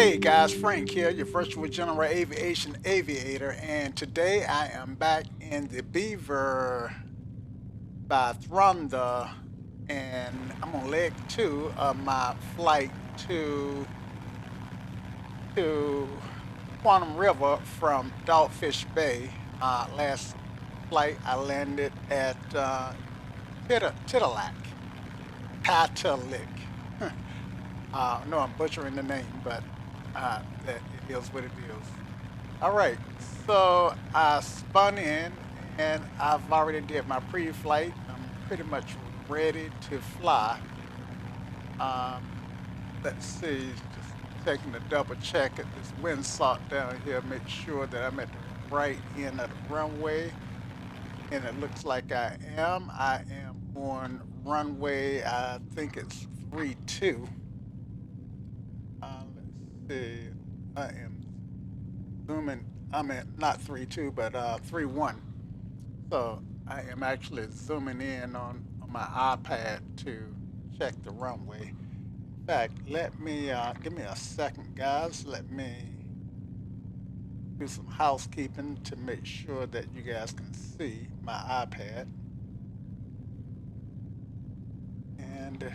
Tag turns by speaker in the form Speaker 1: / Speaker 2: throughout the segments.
Speaker 1: Hey guys, Frank here, your virtual general aviation aviator, and today I am back in the Beaver by Thranda, and I'm on leg two of my flight to Quatum River from Dogfish Bay. Last flight I landed at Tatilek, Tatilek. No, I'm butchering the name, but that it is what it is. All right, so I spun in, and I've already did my pre-flight. I'm pretty much ready to fly. Um, let's see, just taking a double check at this windsock down here, make sure that I'm at the right end of the runway, and it looks like I am. I am on runway, I think it's 32. Let's see. I am zooming. I mean, not 3.2, but 3.1. So I am actually zooming in on my iPad to check the runway. In fact, let me give me a second, guys. Let me do some housekeeping to make sure that you guys can see my iPad. And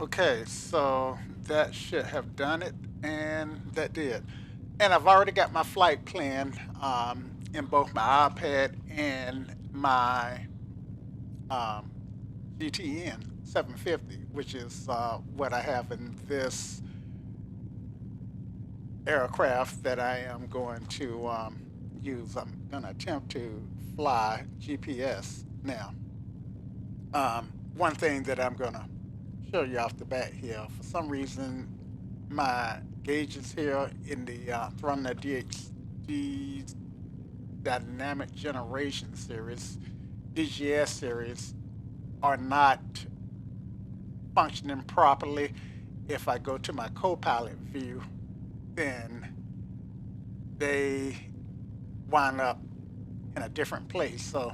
Speaker 1: okay, so that should have done it, and that did. And I've already got my flight plan in both my iPad and my um, GTN 750, which is what I have in this aircraft that I am going to use. I'm going to attempt to fly GPS now. One thing that I'm going to show you off the bat here, for some reason, my gauges here in the Thranda DHC Dynamic Generation Series, DGS series, are not functioning properly. If I go to my co-pilot view, then they wind up in a different place. So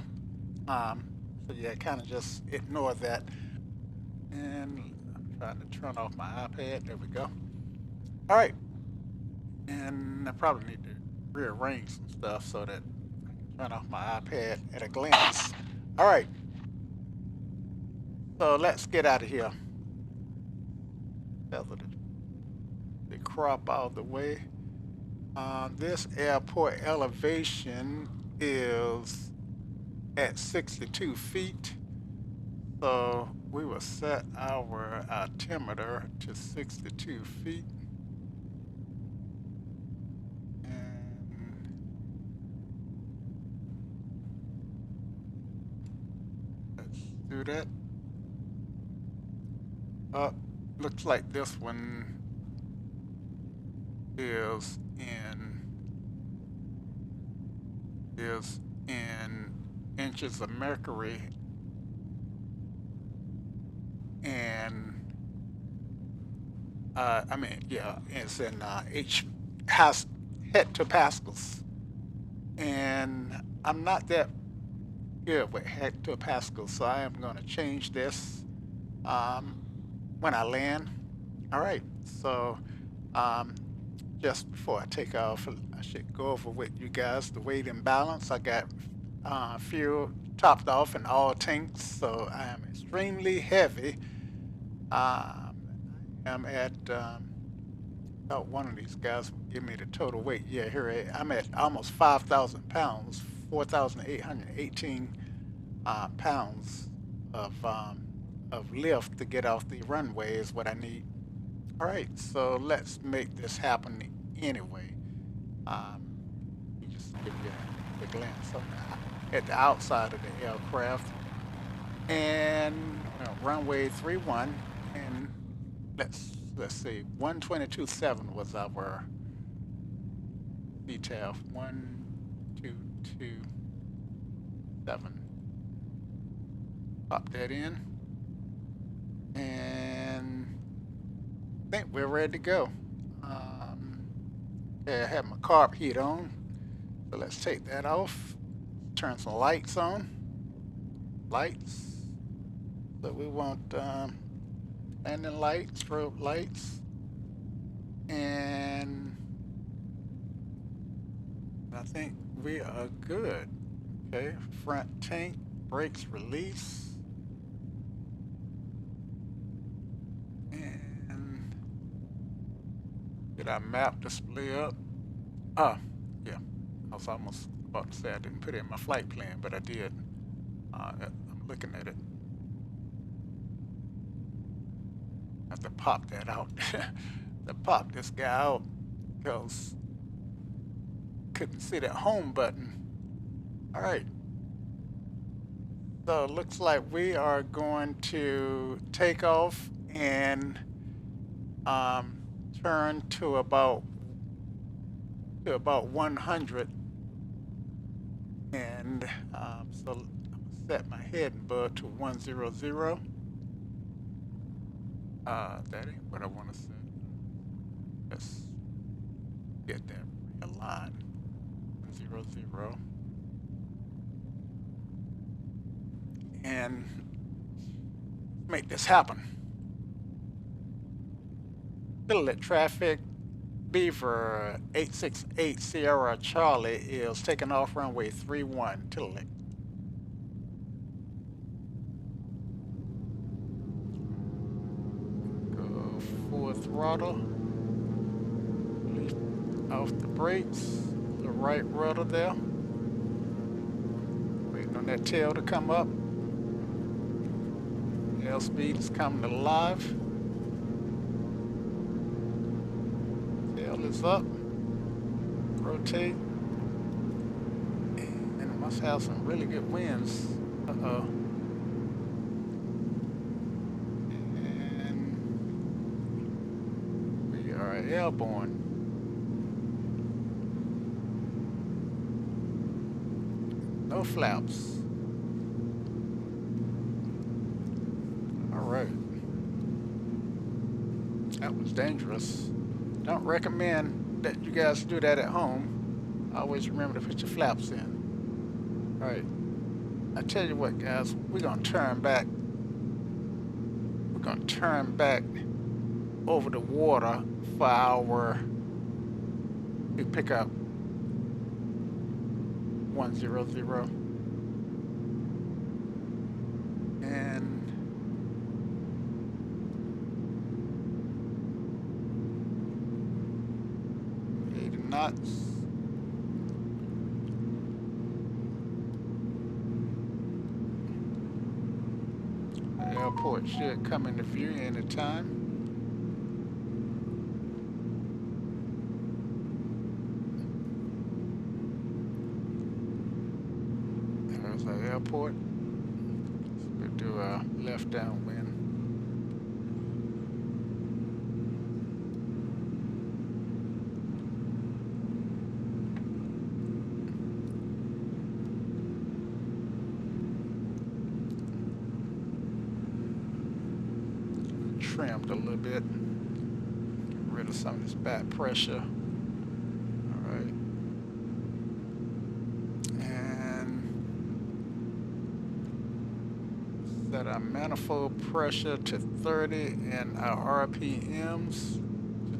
Speaker 1: yeah, kind of just ignore that. And I'm trying to turn off my iPad. There we go. All right. And I probably need to rearrange some stuff so that I can turn off my iPad at a glance. All right. So let's get out of here. Feather the crop out of the way. This airport elevation is at 62 feet. So we will set our altimeter to 62 feet. And let's do that. Looks like this one is in inches of mercury, and I mean, yeah, it's in has hectopascals, and I'm not that good with hectopascals, so I am going to change this when I land. All right, so um, just before I take off, I should go over with you guys the weight and balance. I got fuel topped off in all tanks, so I am extremely heavy. I'm at about one of these guys will give me the total weight. Yeah, here I'm at almost 5,000 pounds, 4,818 pounds of lift to get off the runway is what I need. All right, so let's make this happen anyway. Um, you just give you a glance at the outside of the aircraft, and runway 31, and let's see, 122.7 was our detail. 122.7. Pop that in, and I think we're ready to go. Okay, I have my carb heat on, so let's take that off. Turn some lights on. Lights. So we want landing lights, strobe lights, and I think we are good. Okay, front tank, brakes release, and get our map display up. Ah, yeah, I was almost about to say I didn't put it in my flight plan, but I did. I'm looking at it. I have to pop that out. To pop this guy out because couldn't see that home button. All right. So it looks like we are going to take off and turn to about 100, and so I'm gonna set my heading bud to 100. That ain't what I want to set. Let's get that aligned. 100. And make this happen. Tatilket traffic, Beaver 868 Sierra Charlie is taking off runway 31, Tatilket. Go full throttle. Release off the brakes. The right rudder there. Waiting on that tail to come up. Airspeed is coming alive. Tail is up. Rotate. And it must have some really good winds. Uh-oh. And we are airborne. No flaps. Alright. That was dangerous. Don't recommend that you guys do that at home. Always remember to put your flaps in. Alright. I tell you what, guys, we're gonna turn back. We're gonna turn back over the water for our we pick up 100. And knots. The airport should come into view anytime. There's our airport. We'll do a left downwind. Trimmed a little bit, get rid of some of this back pressure. All right, and set our manifold pressure to 30 and our RPMs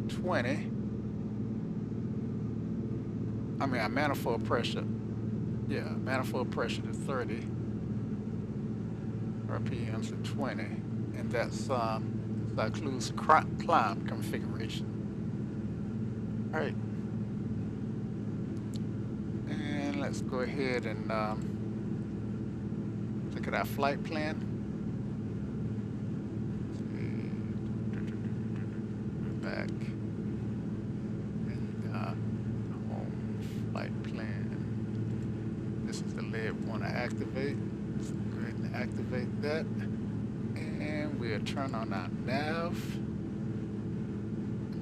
Speaker 1: to 20. I mean, our manifold pressure, yeah, manifold pressure to 30, RPMs to 20, and that's that includes climb configuration. All right, and let's go ahead and look at our flight plan. Back and home flight plan. This is the lead we want to activate. So go ahead and activate that. And we'll turn on our nav.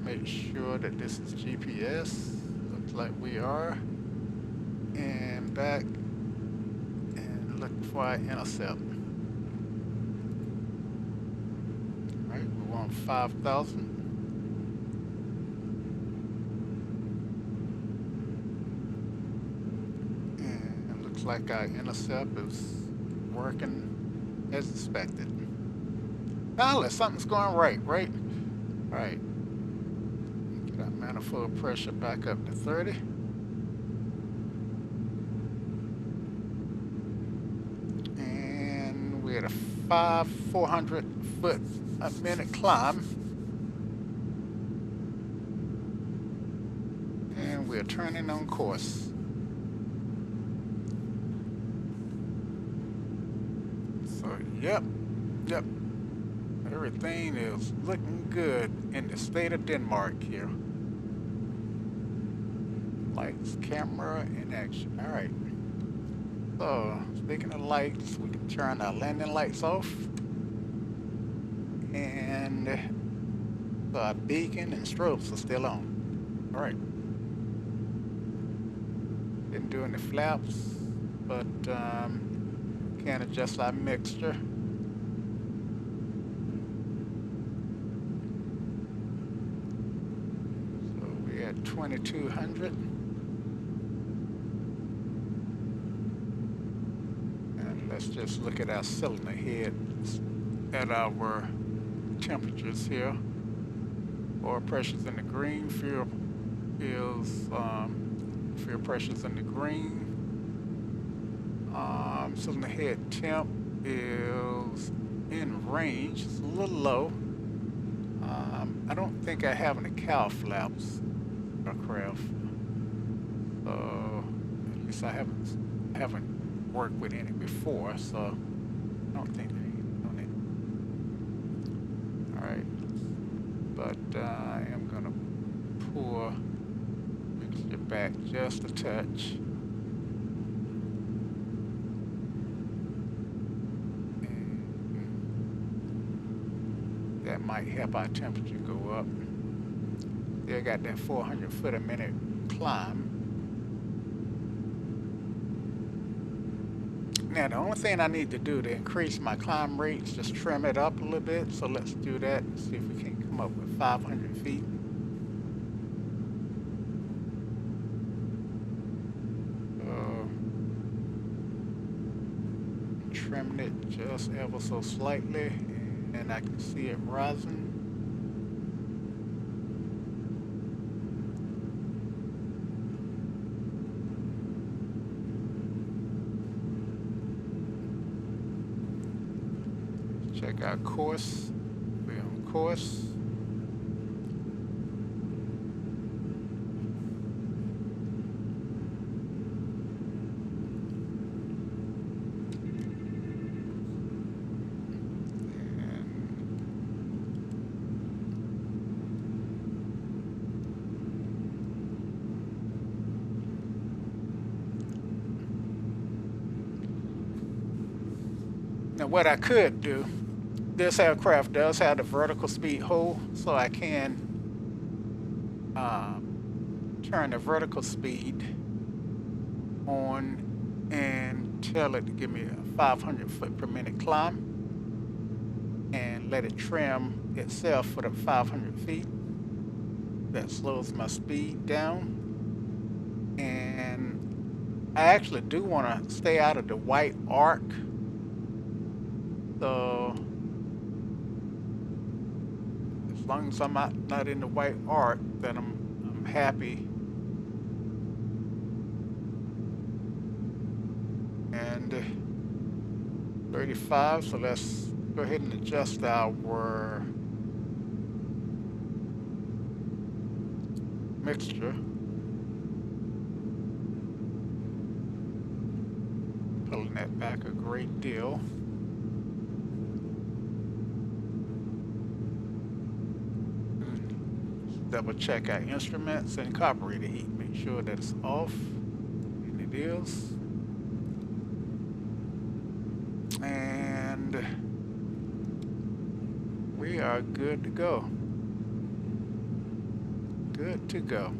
Speaker 1: Make sure that this is GPS. Looks like we are. And back and look for our intercept. All right, we want 5,000. And it looks like our intercept is working as expected. Finally, something's going right, right? All right. Get that manifold pressure back up to 30. And we're at a 400 foot a minute climb. And we're turning on course. So, yep. Everything is looking good in the state of Denmark here. Lights, camera, and action. All right. So, speaking of lights, we can turn our landing lights off. And so our beacon and strobes are still on. All right. Didn't do any flaps, but can adjust our mixture. So we're at 2200. And let's just look at our cylinder head at our temperatures here. Oil pressure's in the green, fuel pressure's in the green. Cylinder head temp is in range. It's a little low. I don't think I have any cow flaps aircraft. So at least I haven't worked with any before, so I don't think they on it. All right, but I am gonna pour mixture back just a touch. That might help our temperature go up. Still got that 400 foot a minute climb. Now the only thing I need to do to increase my climb rate is just trim it up a little bit. So let's do that and see if we can come up with 500 feet. Trimming it just ever so slightly. And I can see it rising. Check our course. We're on course. Now what I could do, this aircraft does have the vertical speed hold, so I can turn the vertical speed on and tell it to give me a 500 foot per minute climb and let it trim itself for the 500 feet. That slows my speed down. And I actually do want to stay out of the white arc. So as long as I'm not in the white arc, then I'm happy. And 35, so let's go ahead and adjust our mixture. Pulling that back a great deal. Double check our instruments and carburetor heat. Make sure that it's off, and it is. And we are good to go. Good to go.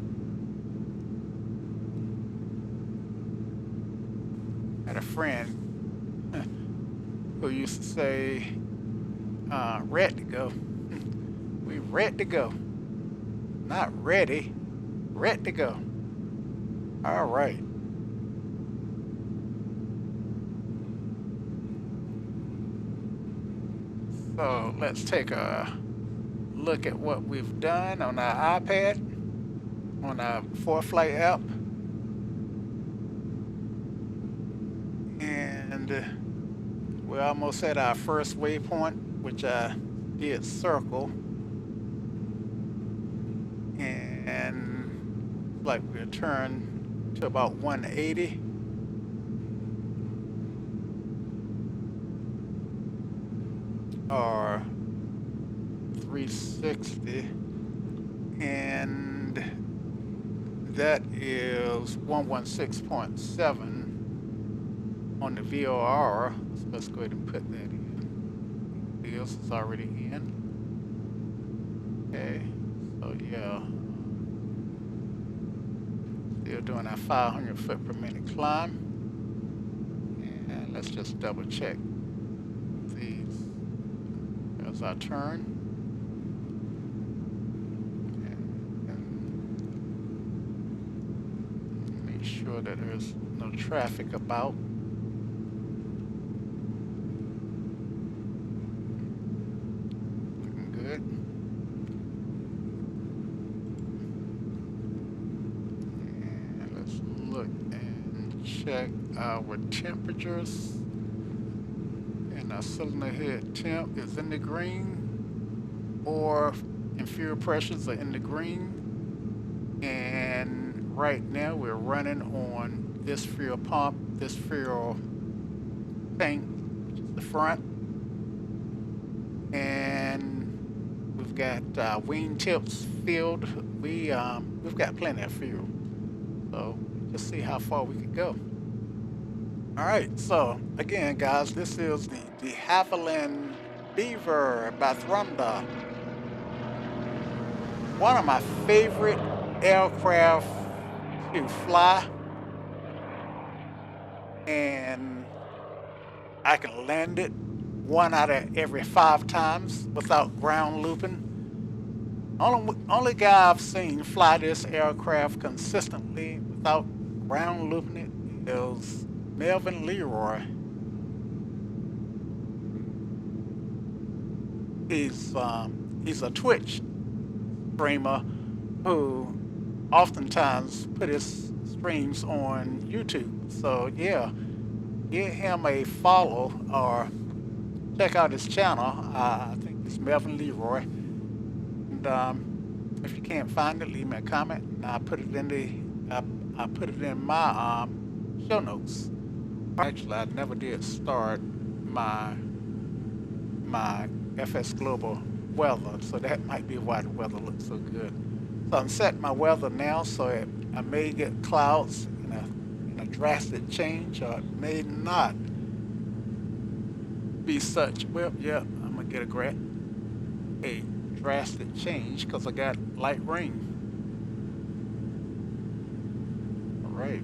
Speaker 1: I had a friend who used to say, ready to go. We ready to go. Not ready, ready to go. All right. So let's take a look at what we've done on our iPad, on our ForeFlight app. And we're almost at our first waypoint, which I did circle. And like we'll turn to about 180. Or 360, and that is 116.7 on the VOR. So let's go ahead and put that in. This is already in. Okay, so yeah, still doing our 500 foot per minute climb, and let's just double check these. As I turn, and make sure that there's no traffic about. Looking good. And let's look and check our temperatures. Our cylinder head temp is in the green, or and fuel pressures are in the green. And right now we're running on this fuel pump, this fuel tank, which is the front. And we've got wing tips filled. We've got plenty of fuel. So just see how far we could go. All right, so again, guys, this is the Havilland Beaver by Thranda. One of my favorite aircraft to fly, and I can land it 1 out of every 5 times without ground looping. Only guy I've seen fly this aircraft consistently without ground looping it is Melvin Leroy. He's a Twitch streamer who oftentimes put his streams on YouTube. So yeah, give him a follow or check out his channel. I think it's Melvin Leroy. And if you can't find it, leave me a comment, and I put it in my show notes. Actually, I never did start my FS Global weather, so that might be why the weather looks so good. So I'm setting my weather now, so I may get clouds in a drastic change, or it may not be such. Well, yeah, I'm gonna get a drastic change because I got light rain. All right.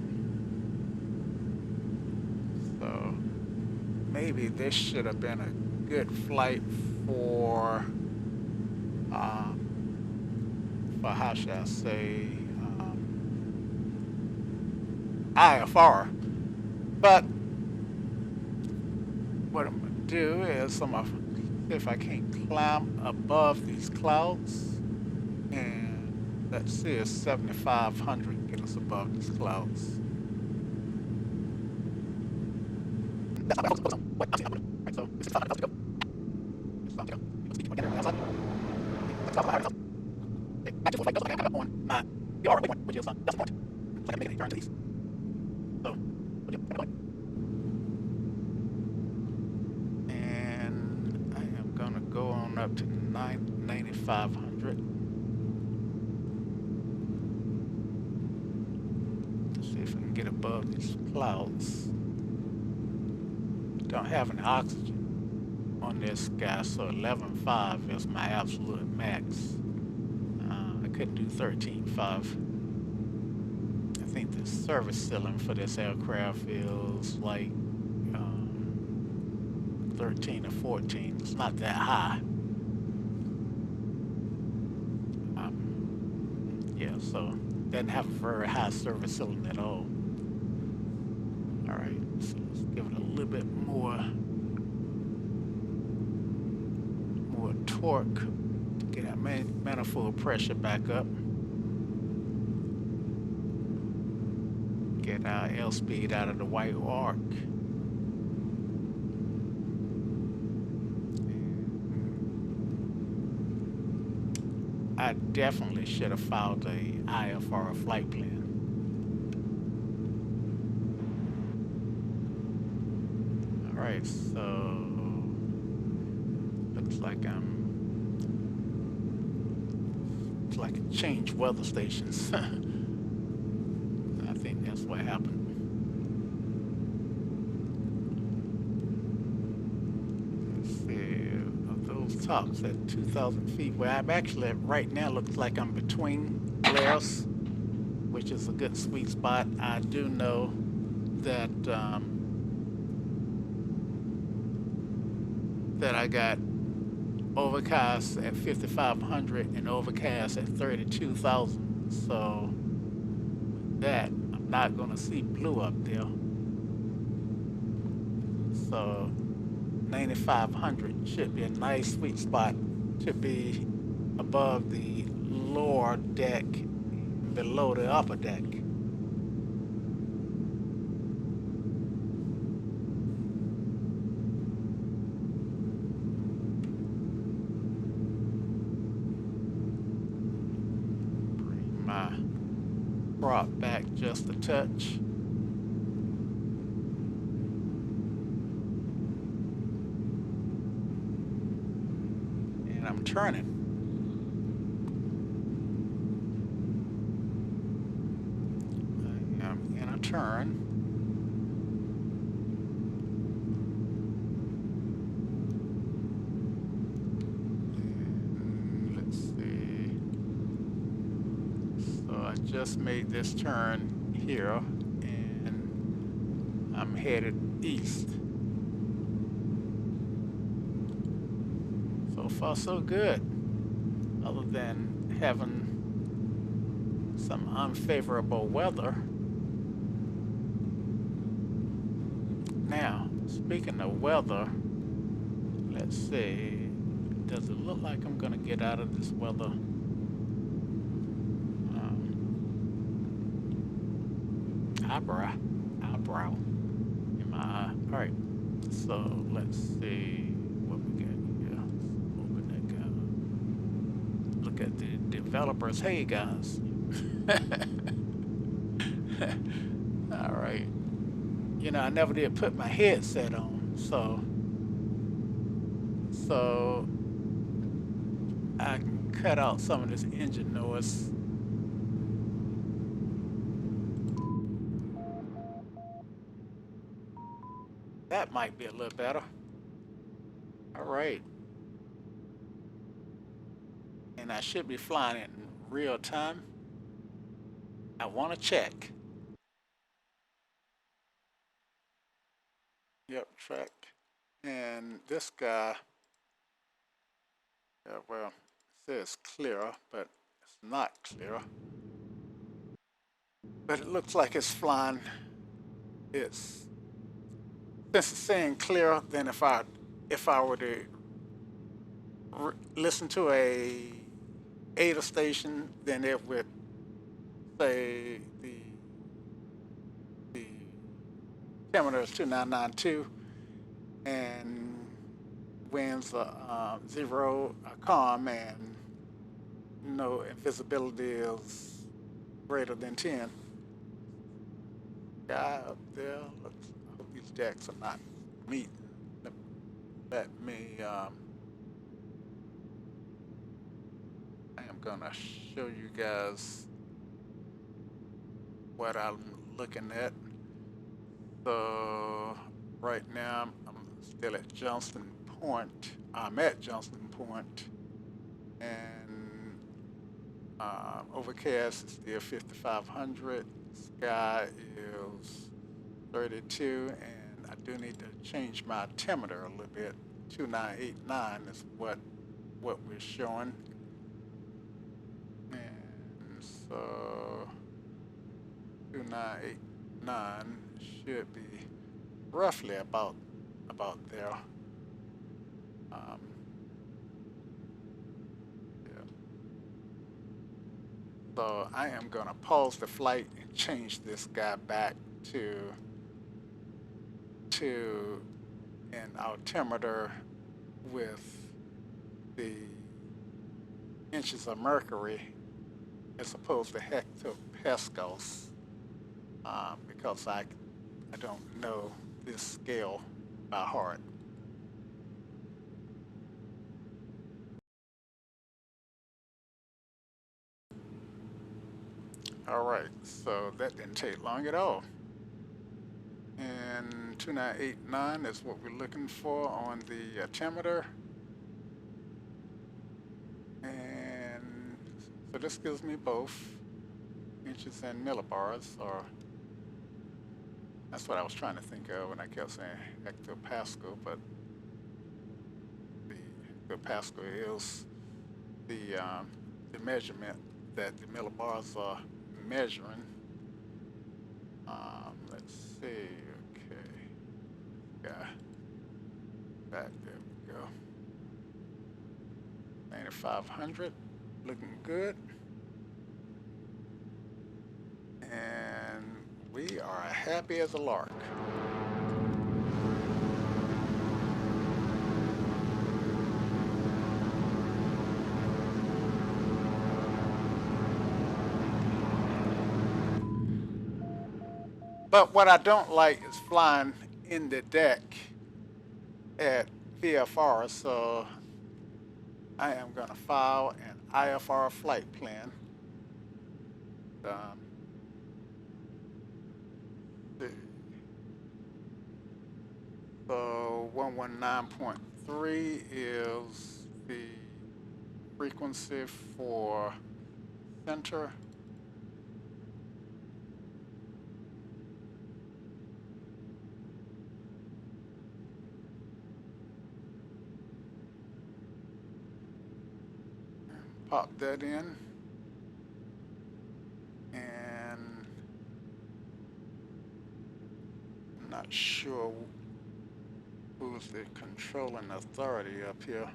Speaker 1: So maybe this should have been a good flight for how should I say, IFR. But what I'm gonna do is I'm gonna see if I can climb above these clouds, and let's see if 7,500 get us above these clouds. And I am gonna go on up to 9,500. Let's see if I can get above these clouds. Don't have any oxygen on this guy, so 11.5 is my absolute max. I couldn't do 13.5. I think the service ceiling for this aircraft is like 13 or 14. It's not that high. Yeah, so doesn't have a very high service ceiling at all. All right, so let's give it a little bit more torque to get our manifold pressure back up. Get our L-speed out of the white arc. I definitely should have filed a IFR flight plan. All right, so looks like it's like a change weather stations. I think that's what happened. Let's see, of those tops at 2,000 feet, where I'm actually at right now, looks like I'm between flares, which is a good sweet spot. I do know that that I got overcast at 5,500 and overcast at 32,000. So that I'm not gonna see blue up there. So 9,500 should be a nice sweet spot to be above the lower deck, below the upper deck. Bring my prop back just a touch. And I'm turning. I am in a turn. And let's see. So I just made this turn here and I'm headed east. So far so good, other than having some unfavorable weather. Now, speaking of weather, let's see, does it look like I'm gonna get out of this weather? Eyebrow in my eye. All right, so let's see what we got here. Open that guy. Look at the developers. Hey guys. All right. You know, I never did put my headset on, so I can cut out some of this engine noise. That might be a little better. All right. And I should be flying in real time. I want to check. Yep, track. And this guy, yeah, well, it says clear, but it's not clear. But it looks like it's flying. It's Since it's saying clear, then if I were to listen to a ADA station, then it would say the altimeter is 2992 and winds are 0, calm, and no visibility is greater than 10. Guy up there, looks, I hope these decks are not meeting. Let me, I am gonna show you guys what I'm looking at. So right now I'm still at Johnston Point. I'm at Johnston Point, and overcast is still 5,500. Sky is 32, and I do need to change my altimeter a little bit. 2989 is what we're showing, and so 2989 should be roughly about there. Um, So I am going to pause the flight and change this guy back to an altimeter with the inches of mercury as opposed to hectopascals, because I don't know this scale by heart. All right, so that didn't take long at all. And 2989 is what we're looking for on the altimeter. And so this gives me both inches and millibars, or that's what I was trying to think of when I kept saying hectopascal, but the hectopascal is the measurement that the millibars are measuring. Let's see, okay, yeah, back there we go. 9,500, looking good. And we are happy as a lark. But what I don't like is flying in the deck at VFR, so I am going to file an IFR flight plan. Um, so 119.3 is the frequency for center. Pop that in, and I'm not sure who's the controlling authority up here.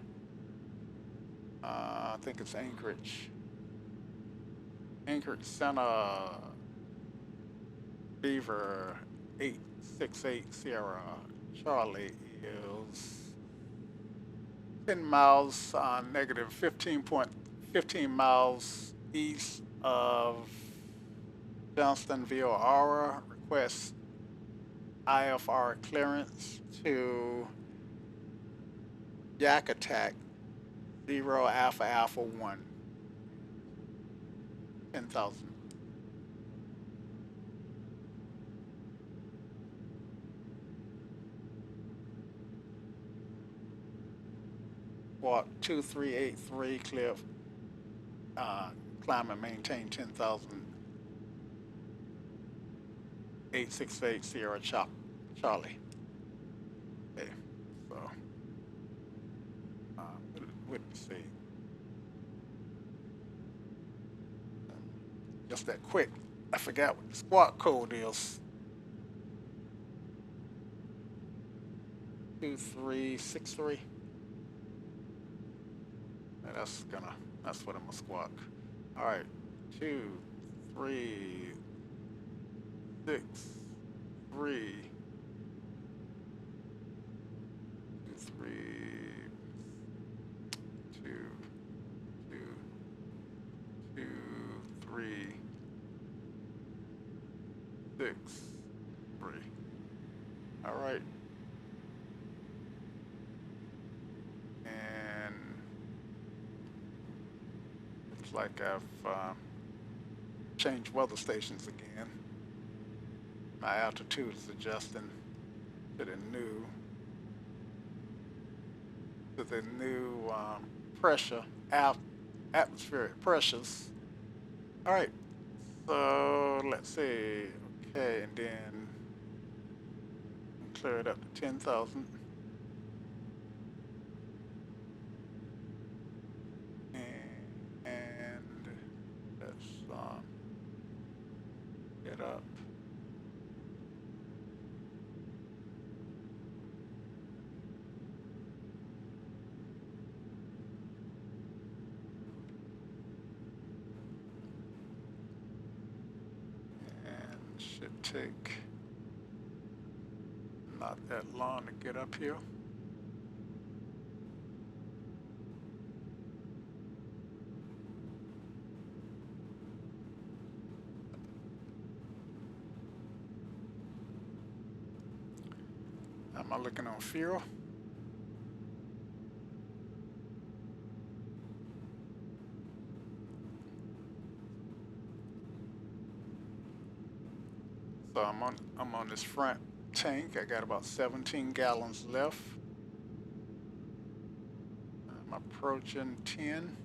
Speaker 1: I think it's Anchorage. Anchorage Center Beaver 868 Sierra Charlie is 10 miles, negative 15 miles east of Johnstonville, Aura. Request IFR clearance to Yakatek 0 Alpha Alpha 1, 10,000. Walk 2383 cliff, climb and maintain 10,000, 868 Sierra Charlie. Okay, so uh, let me see. Just that quick, I forgot what the squawk code is. 2363. That's what I'm gonna squawk. All right, 2, 3, 6, 3, 2, 3, 2, 2, 2, 3, 6, 3. All right. And looks like I've changed weather stations again. My altitude is adjusting to the new pressure, atmospheric pressures. All right, so let's see. Okay, and then clear it up to 10,000. And let's get up. take not that long to get up here. Am I looking on fuel? So I'm on this front tank. I got about 17 gallons left. I'm approaching 10.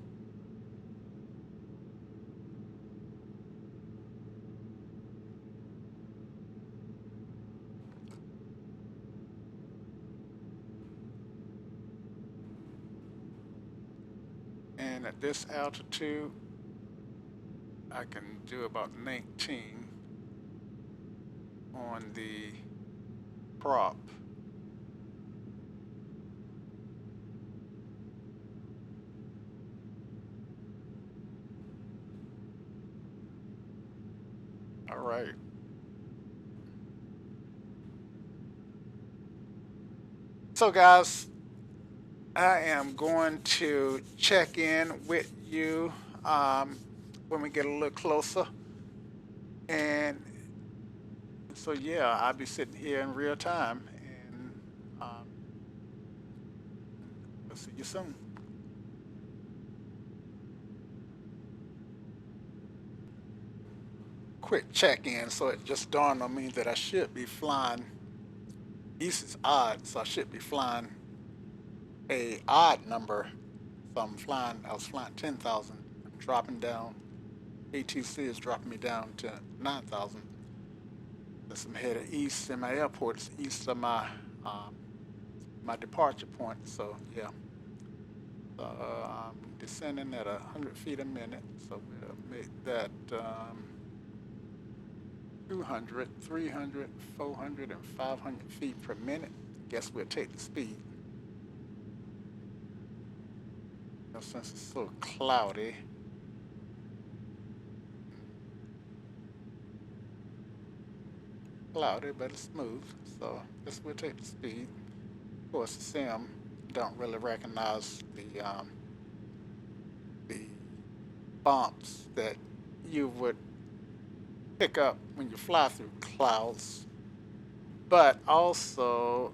Speaker 1: And at this altitude, I can do about 19 on the prop. All right. So guys, I am going to check in with you when we get a little closer. And so yeah, I'll be sitting here in real time, and we'll see you soon. Quick check-in. So it just dawned on me that I should be flying. East is odd, so I should be flying a odd number. So I was flying 10,000. I'm dropping down. ATC is dropping me down to 9,000. Since I'm headed east, and my airport is east of my departure point. So yeah, I'm descending at 100 feet a minute. So we'll make that 200, 300, 400, and 500 feet per minute. Guess we'll take the speed. Now, since it's so cloudy, but it's smooth. So guess we'll take the speed. Of course, the sim don't really recognize the bumps that you would pick up when you fly through clouds. But also,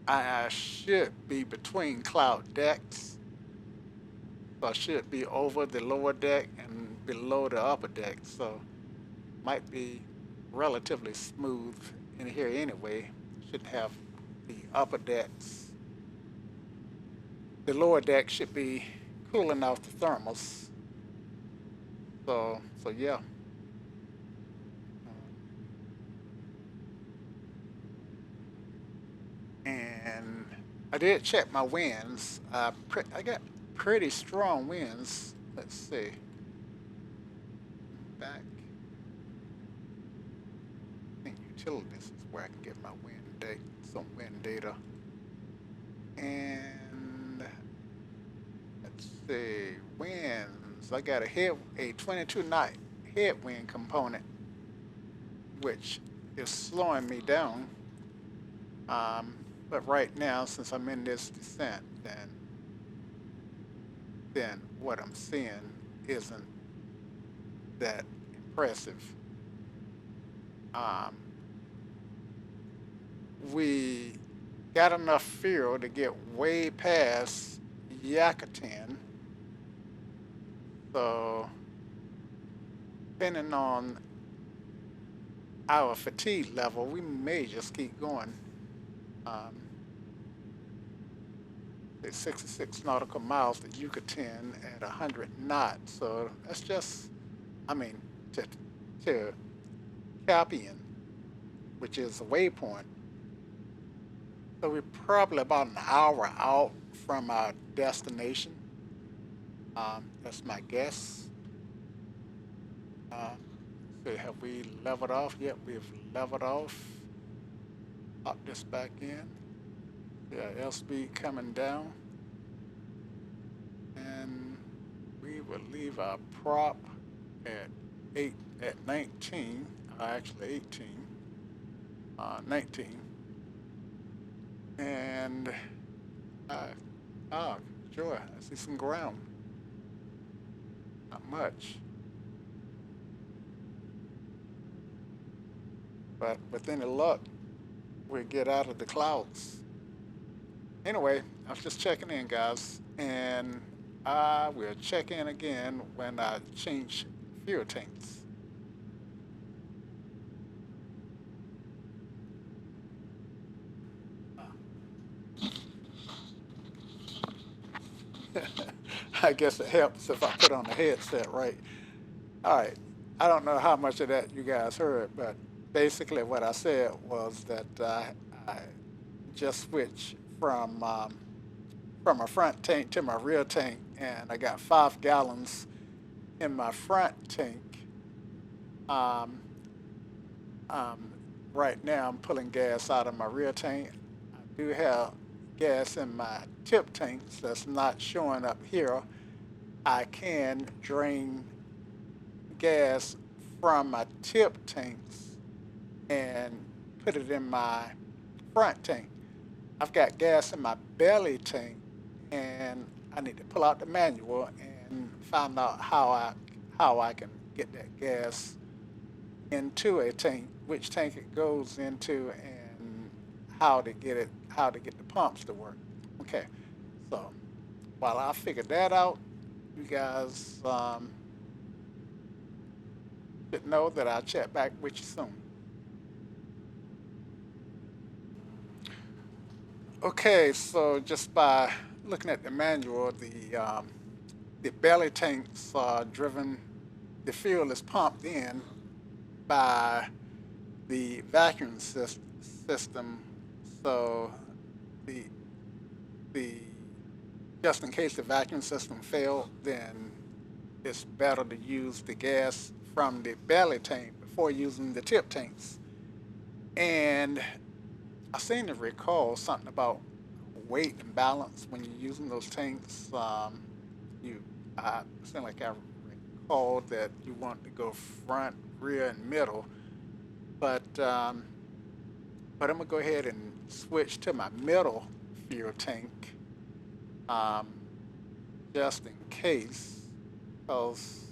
Speaker 1: I should be between cloud decks. So I should be over the lower deck and below the upper deck. So might be relatively smooth in here anyway. Shouldn't have the upper decks. The lower deck should be cooling off the thermals. So yeah. And I did check my winds. I got pretty strong winds. Let's see. Back. I think utilities is where I can get my some wind data. And let's see, winds. I got a 22 knot headwind component, which is slowing me down. But right now, since I'm in this descent, then what I'm seeing isn't that impressive. We got enough fuel to get way past Yakatek. So, depending on our fatigue level, we may just keep going. It's 66 nautical miles to Yucatan at 100 knots. So that's just, to Capian, which is a waypoint. So we're probably about an hour out from our destination. That's my guess. So have we leveled off? Yep, we've leveled off. Pop this back in. Yeah, airspeed coming down. And we will leave our prop at 19. actually 18, 19, and oh, sure, I see some ground, not much, but with any luck, we'll get out of the clouds. Anyway, I was just checking in, guys, and I will check in again when I change fuel tanks. I guess it helps if I put on the headset, right? All right. I don't know how much of that you guys heard, but basically what I said was that I just switched from my front tank to my rear tank, and I got 5 gallons in my front tank. Um, um, right now, I'm pulling gas out of my rear tank. I do have gas in my tip tanks that's not showing up here. I can drain gas from my tip tanks and put it in my front tank. I've got gas in my belly tank, and I need to pull out the manual and find out how I can get that gas into a tank, which tank it goes into, and how to get the pumps to work. Okay, so while I figure that out, you guys should know that I'll check back with you soon. Okay, so just by looking at the manual, the belly tanks are driven. The fuel is pumped in by the system. So the the just in case the vacuum system failed, then it's better to use the gas from the belly tank before using the tip tanks. And I seem to recall something about weight and balance when you're using those tanks. You, I seem like I recall that you want to go front, rear, and middle. But but I'm gonna go ahead and switch to my middle fuel tank, um, just in case, because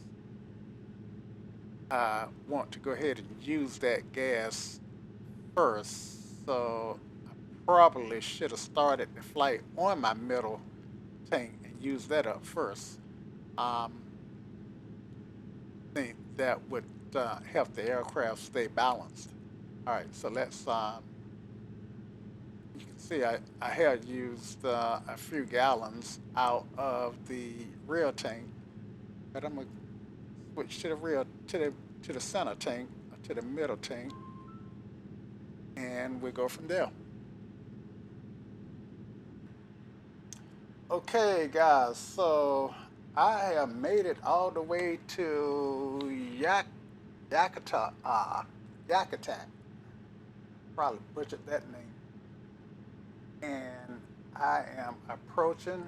Speaker 1: I want to go ahead and use that gas first. So I probably should have started the flight on my middle tank and used that up first. Um, think that would help the aircraft stay balanced. All right, so you can see I had used a few gallons out of the rear tank, but I'm gonna switch to the rear, to the center tank, to the middle tank, and we go from there. Okay, guys, so I have made it all the way to Yakatek, Yakatek. Probably butchered that name. And I am approaching.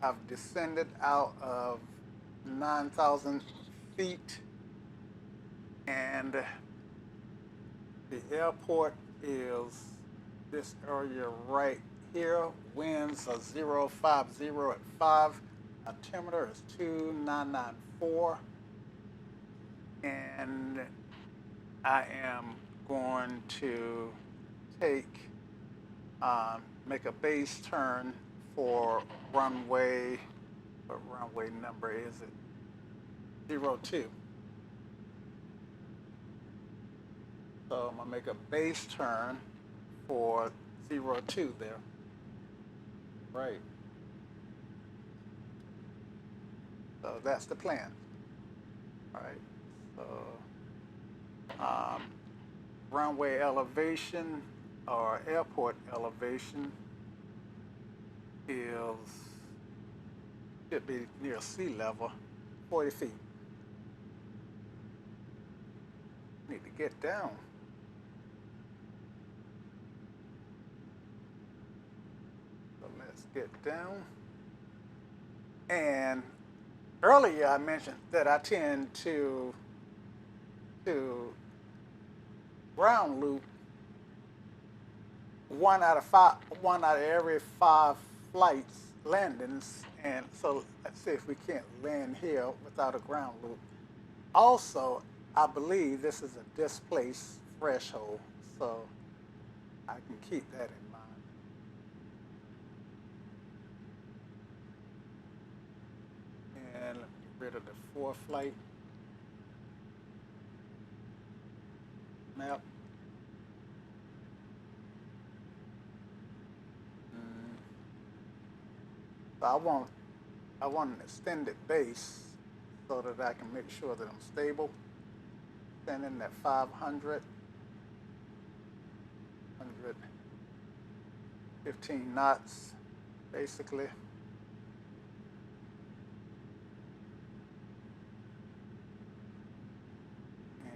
Speaker 1: I've descended out of 9,000 feet, and the airport is this area right here. Winds are 050 at 5. Altimeter is 2994. And I am going to take, make a base turn for runway, what runway number is it? 02. So I'm gonna make a base turn for 02 there. Right. So that's the plan. All right. So runway elevation or airport elevation is should be near sea level, 40 feet. Need to get down. So let's get down. And earlier I mentioned that I tend to ground loop, one out of every 5 flights landings, and so let's see if we can't land here without a ground loop. Also, I believe this is a displaced threshold, so I can keep that in mind. And let me get rid of the 4 flight map. So I want an extended base so that I can make sure that I'm stable. Standing at 500, 115 knots, basically. And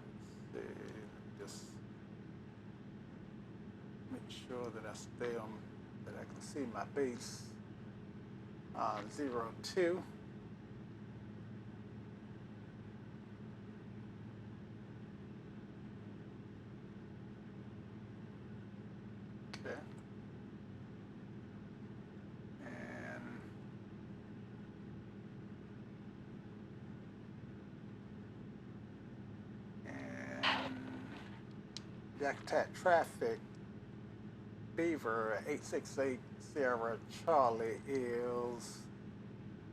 Speaker 1: let's see, just make sure that I stay on, that I can see my base. 02. Okay. And Yakatek traffic, Beaver 868 Sierra Charlie is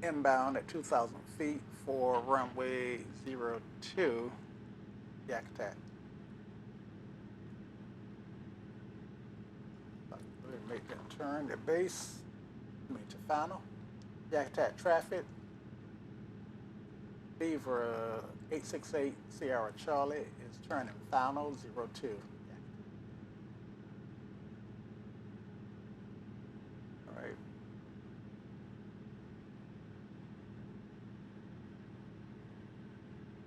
Speaker 1: inbound at 2,000 feet for runway 02, Yakatek. Make that turn to base, to final. Yakatek traffic, Beaver 868 Sierra Charlie is turning final 02. All right.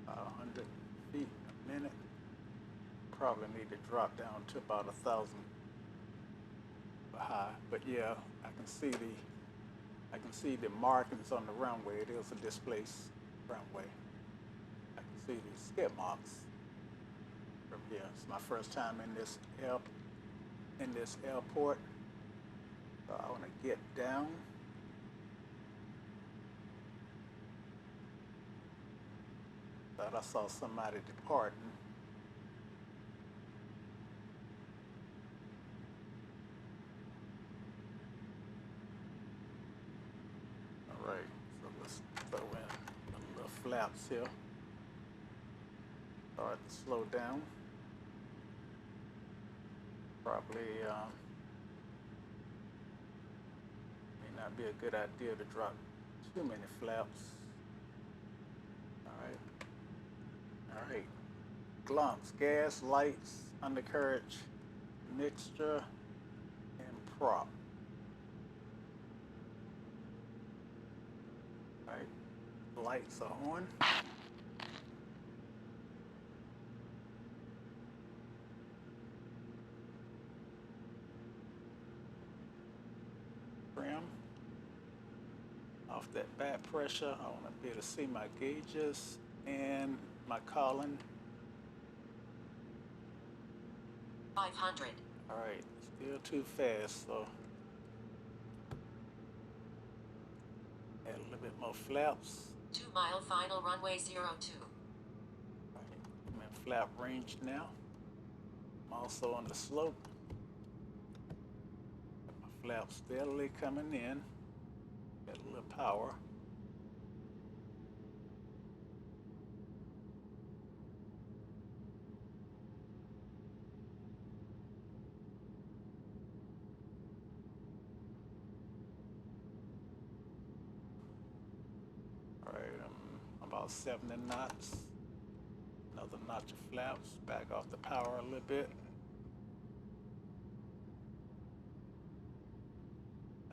Speaker 1: About 100 feet a minute. Probably need to drop down to about 1,000 high, but yeah, I can see the markings on the runway. It is a displaced runway. I can see the skid marks from here. It's my first time in this airport, so I want to get down. Thought I saw somebody departing. All right, so let's throw in a little flaps here. Start to slow down. Probably may not be a good idea to drop too many flaps. All right. Glumps, gas, lights, undercarriage, mixture, and prop. All right. Lights are on. Trim. Off that back pressure, I want to be able to see my gauges and my column.
Speaker 2: 500.
Speaker 1: All right, still too fast, so add a little bit more flaps.
Speaker 2: 2 mile final runway 02.
Speaker 1: All right, I'm in flap range now. I'm also on the slope. Got my flaps steadily coming in. Got a little power. All right, I'm about 70 knots. Another notch of flaps, back off the power a little bit.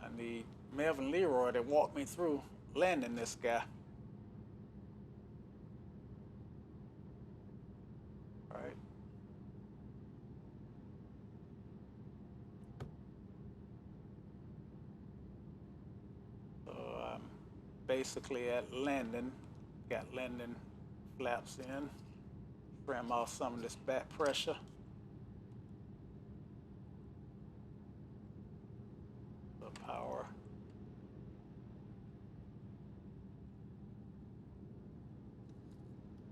Speaker 1: I need Melvin Leroy to walk me through landing this guy. All right. So I'm basically at landing, got landing flaps in. Trim off some of this back pressure. The power.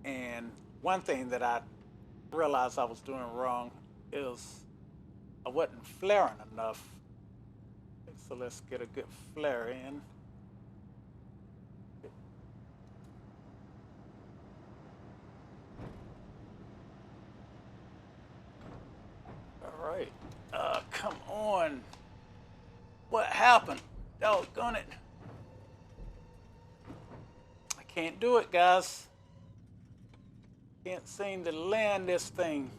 Speaker 1: And one thing that I realized I was doing wrong is I wasn't flaring enough. So let's get a good flare in. All right. Come on. What happened? Doggone it. I can't do it, guys. Can't seem to land this thing.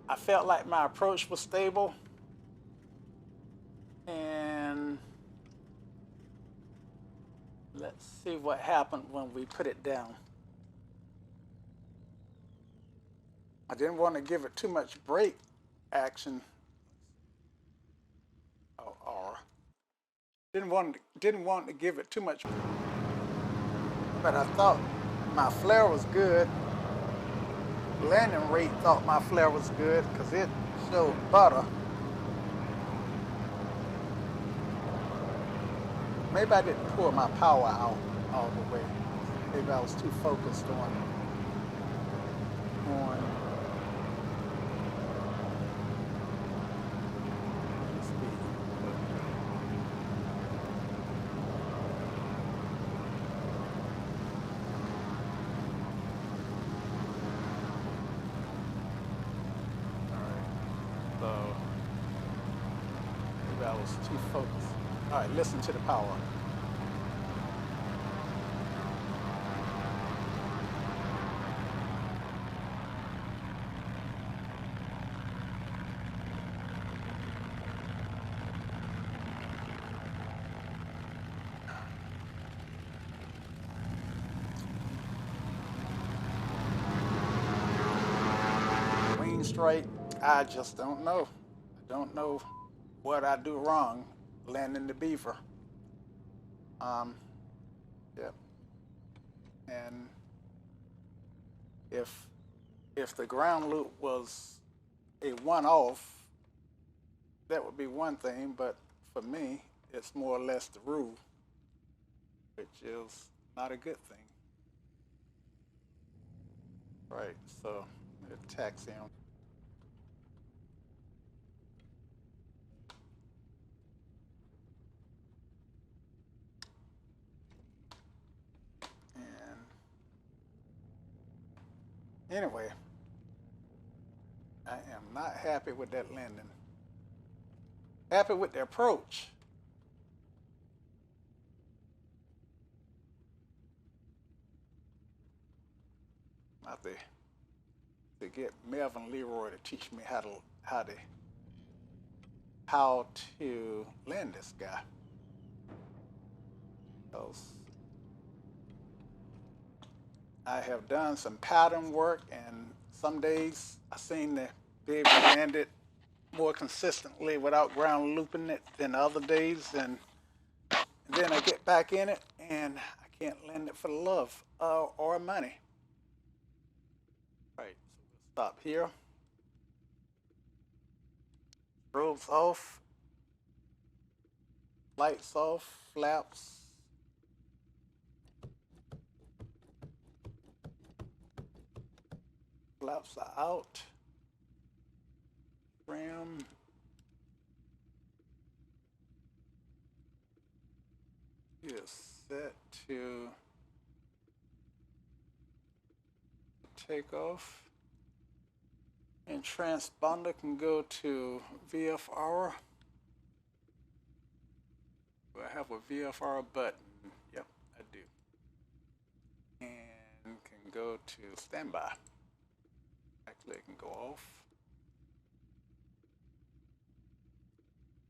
Speaker 1: I felt like my approach was stable. And let's see what happened when we put it down. I didn't want to give it too much brake action. Or didn't want to give it too much. But I thought my flare was good. Landing rate thought my flare was good because it showed butter. Maybe I didn't pour my power out all the way. Maybe I was too focused on speed. All right. So maybe I was too focused. All right, listen to the power. Wing straight, I just don't know. I don't know what I do wrong landing the Beaver. Yep. And if the ground loop was a one-off, that would be one thing, but for me, it's more or less the rule, which is not a good thing. Right, so it taxi on. And anyway, I am not happy with that landing. Happy with the approach. I have to get Melvin Leroy to teach me how to land this guy. Because I have done some pattern work, and some days I seem to be able to land it more consistently without ground looping it than other days, and then I get back in it and I can't land it for the love or money. Right, so we'll stop here. Robes off, lights off, flaps. Flaps are out. Trim. Is set to takeoff. And transponder can go to VFR. Do I have a VFR button? Yep, I do. And can go to standby. Actually, it can go off.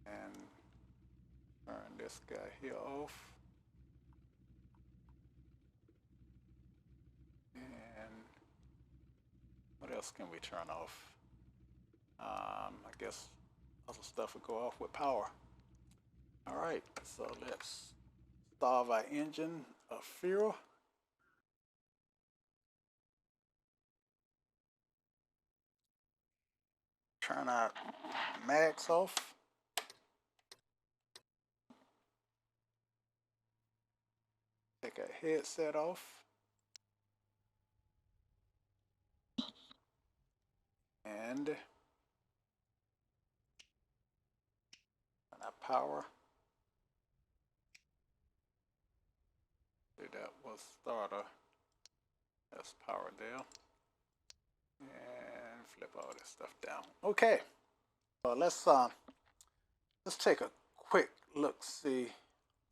Speaker 1: And turn this guy here off. And what else can we turn off? I guess other stuff will go off with power. All right, so let's starve our engine of fuel. Turn our mags off. Take our headset off. And turn our power. See, that was starter. That's power down. And flip all this stuff down. Okay. So let's take a quick look see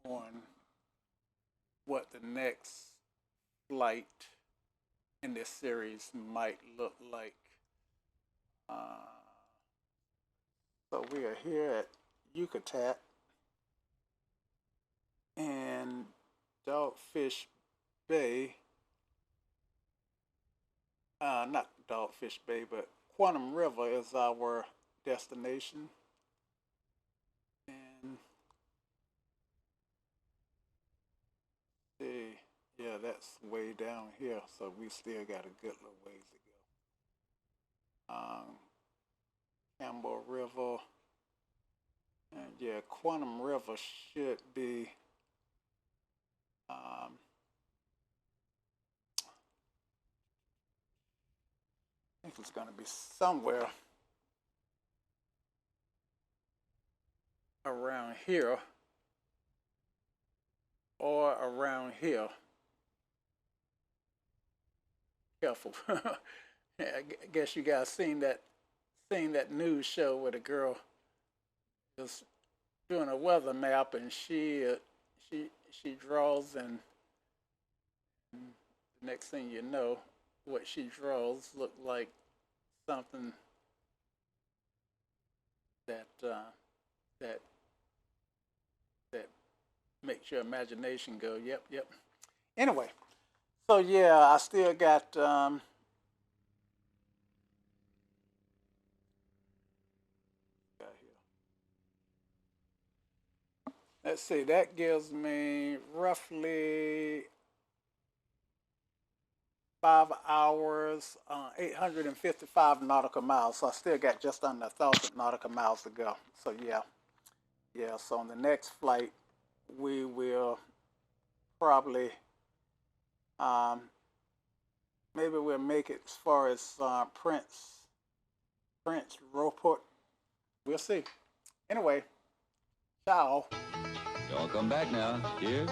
Speaker 1: on what the next flight in this series might look like. So we are here at Yakatek and Dogfish Bay. Not Dogfish Bay, but Quatum River is our destination. And see, yeah, that's way down here, so we still got a good little ways to go. Campbell River, and yeah, Quatum River should be I think it's going to be somewhere around here or around here. Careful. I guess you guys seen that news show where the girl was doing a weather map and she draws, and the next thing you know, what she draws look like something that makes your imagination go, yep. Anyway, so yeah, I still got let's see, that gives me roughly 5 hours, 855 nautical miles. So I still got just under 1,000 nautical miles to go. So yeah. So on the next flight, we will probably, maybe we'll make it as far as Prince Rupert. We'll see. Anyway, ciao.
Speaker 3: Y'all come back now. Cheers.